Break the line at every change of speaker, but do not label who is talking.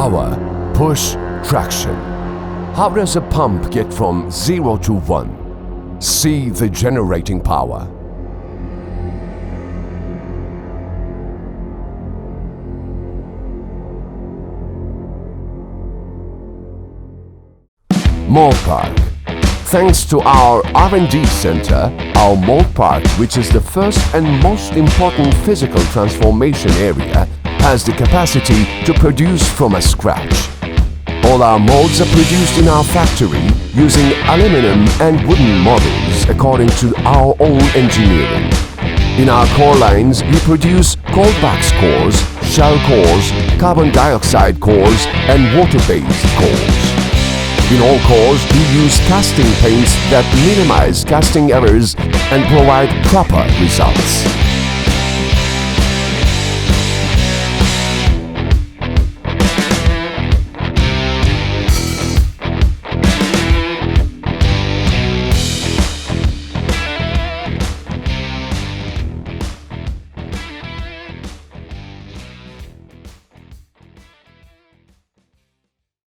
Power, push, traction. How does a pump get from 0 to 1? See the generating power. Mold Park. Thanks to our R&D center, our mold park, which is the first and most important physical transformation area, has the capacity to produce from a scratch. All our molds are produced in our factory using aluminum and wooden models according to our own engineering. In our core lines, we produce cold box cores, shell cores, carbon dioxide cores, and water-based cores. In all cores, we use casting paints that minimize casting errors and provide proper results.